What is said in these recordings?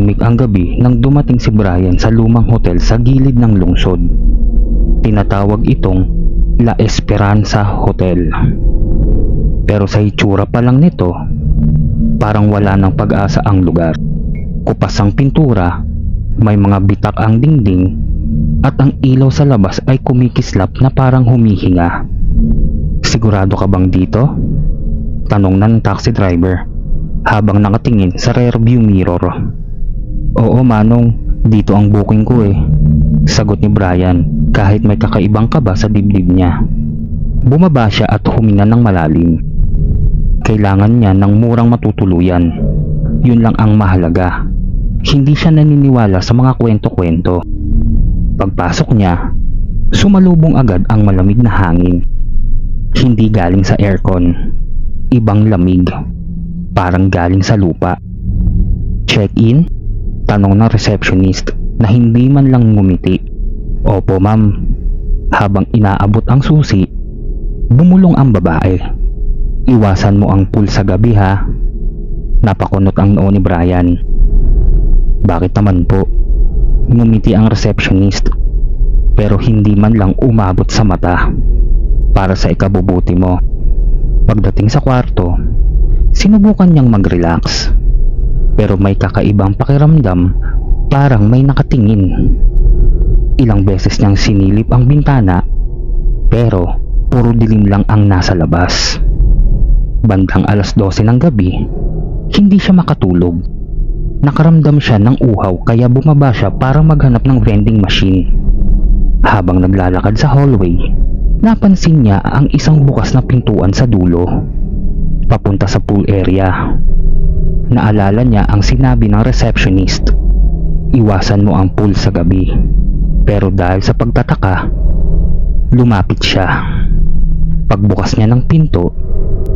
Tahimik ang gabi nang dumating si Brian sa lumang hotel sa gilid ng lungsod. Tinatawag itong La Esperanza Hotel. Pero sa itsura pa lang nito, parang wala ng pag-asa ang lugar. Kupas ang pintura, may mga bitak ang dingding, at ang ilaw sa labas ay kumikislap na parang humihinga. Sigurado ka bang dito? Tanong ng taxi driver habang nakatingin sa rearview mirror. Oo Manong, dito ang booking ko eh, sagot ni Brian kahit may kakaibang kaba sa dibdib niya. Bumaba siya at huminga ng malalim. Kailangan niya ng murang matutuluyan. Yun lang ang mahalaga. Hindi siya naniniwala sa mga kwento-kwento. Pagpasok niya, sumalubong agad ang malamig na hangin. Hindi galing sa aircon. Ibang lamig. Parang galing sa lupa. Check-in? Tanong ng receptionist na hindi man lang ngumiti. Opo ma'am. Habang inaabot ang susi, bumulong ang babae. Iwasan mo ang pool sa gabi ha. Napakunot ang noo ni Brian. Bakit naman po? Ngumiti ang receptionist, pero hindi man lang umabot sa mata. Para sa ikabubuti mo. Pagdating sa kwarto, sinubukan niyang mag-relax, pero may kakaibang pakiramdam, parang may nakatingin. Ilang beses niyang sinilip ang bintana, pero puro dilim lang ang nasa labas. Bandang 12:00 ng gabi, hindi siya makatulog. Nakaramdam siya ng uhaw kaya bumaba siya para maghanap ng vending machine. Habang naglalakad sa hallway, napansin niya ang isang bukas na pintuan sa dulo, papunta sa pool area. Naalala niya ang sinabi ng receptionist, iwasan mo ang pool sa gabi. Pero dahil sa pagtataka, lumapit siya. Pagbukas niya ng pinto,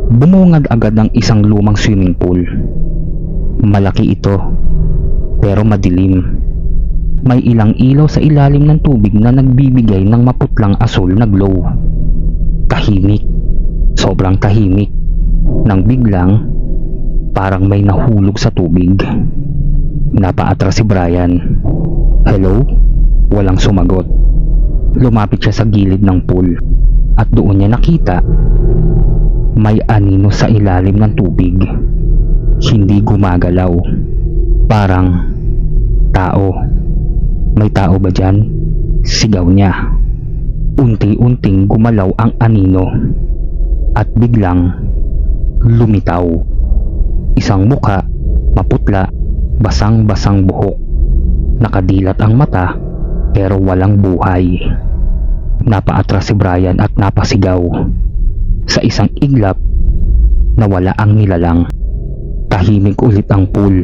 bumungad agad ang isang lumang swimming pool. Malaki ito, pero madilim. May ilang ilaw sa ilalim ng tubig na nagbibigay ng maputlang asul na glow. Tahimik, sobrang tahimik. Nang biglang, parang may nahulog sa tubig. Napaatras si Brian. Hello? Walang sumagot. Lumapit siya sa gilid ng pool at doon niya nakita may anino sa ilalim ng tubig. Hindi gumagalaw. Parang tao. May tao ba dyan? Sigaw niya. Unti-unting gumalaw ang anino at biglang lumitaw. Isang mukha, maputla, basang-basang buhok. Nakadilat ang mata pero walang buhay. Napaatras si Brian at napasigaw. Sa isang iglap, nawala ang nilalang. Tahimik ulit ang pool.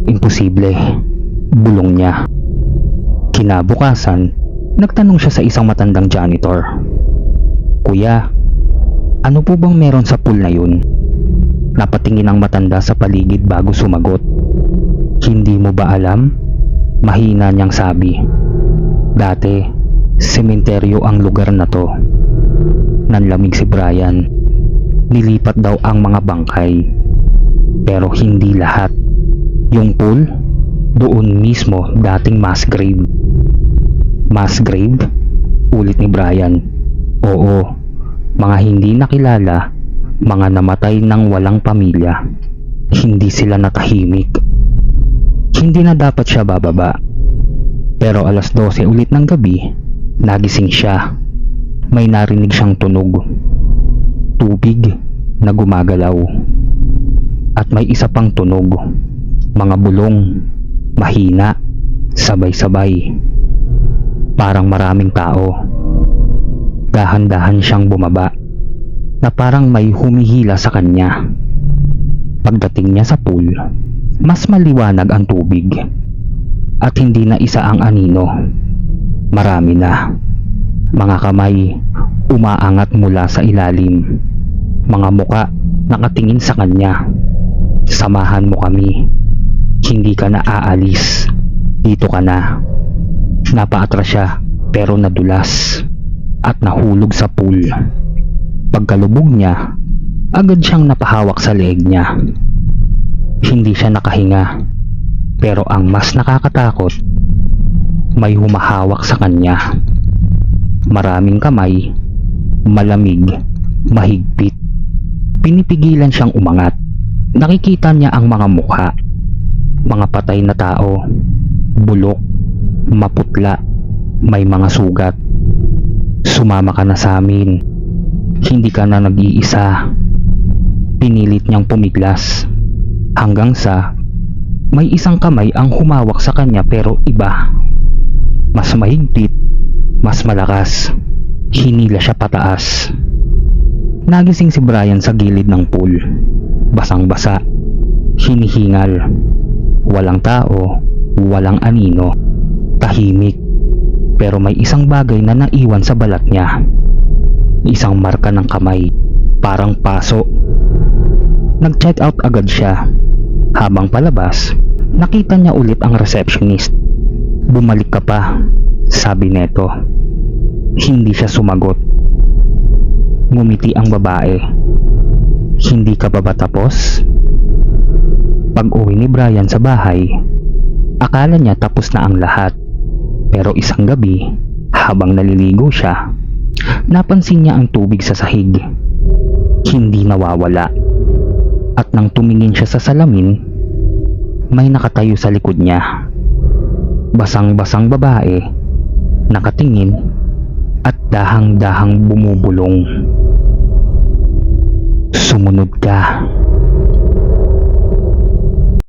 Imposible. Bulong niya. Kinabukasan, nagtanong siya sa isang matandang janitor. Kuya, ano po bang meron sa pool na yun? Napatingin ang matanda sa paligid bago sumagot. Hindi mo ba alam? Mahina niyang sabi. Dati, sementeryo ang lugar na to. Nanlamig si Brian. Nilipat daw ang mga bangkay. Pero hindi lahat. Yung pool, doon mismo dating mass grave. Mass grave? Ulit ni Brian. Oo, mga hindi nakilala, mga namatay ng walang pamilya. Hindi sila natahimik. Hindi na dapat siya bababa. Pero 12:00 ulit ng gabi, nagising siya. May narinig siyang tunog. Tubig na gumagalaw. At may isa pang tunog. Mga bulong, mahina, sabay-sabay. Parang maraming tao. Dahan-dahan siyang bumaba na parang may humihila sa kanya. Pagdating niya sa pool, mas maliwanag ang tubig at hindi na isa ang anino. Marami na. Mga kamay umaangat mula sa ilalim. Mga muka nakatingin sa kanya. Samahan mo kami. Hindi ka na aalis. Dito ka na. Napaatras siya pero nadulas at nahulog sa pool. Pagkalubog niya, agad siyang napahawak sa leeg niya. Hindi siya nakahinga. Pero ang mas nakakatakot, may humahawak sa kanya. Maraming kamay, malamig, mahigpit. Pinipigilan siyang umangat. Nakikita niya ang mga mukha. Mga patay na tao, bulok, maputla, may mga sugat. Sumama ka na sa amin. Hindi ka na nag-iisa. Pinilit niyang pumiglas. Hanggang sa may isang kamay ang humawak sa kanya pero iba. Mas mahigpit, mas malakas. Hinila siya pataas. Nagising si Brian sa gilid ng pool. Basang-basa. Hinihingal. Walang tao, walang anino. Tahimik. Pero may isang bagay na naiwan sa balat niya. Isang marka ng kamay. Parang paso. Nag-check out agad siya. Habang palabas, nakita niya ulit ang receptionist. Bumalik ka pa, sabi neto. Hindi siya sumagot. Ngumiti ang babae. Hindi ka pa ba tapos? Pag-uwi ni Brian sa bahay, akala niya tapos na ang lahat. Pero isang gabi, habang naliligo siya, napansin niya ang tubig sa sahig. Hindi nawawala. At nang tumingin siya sa salamin, may nakatayo sa likod niya. Basang-basang babae, nakatingin at dahang-dahang bumubulong. Sumunod ka,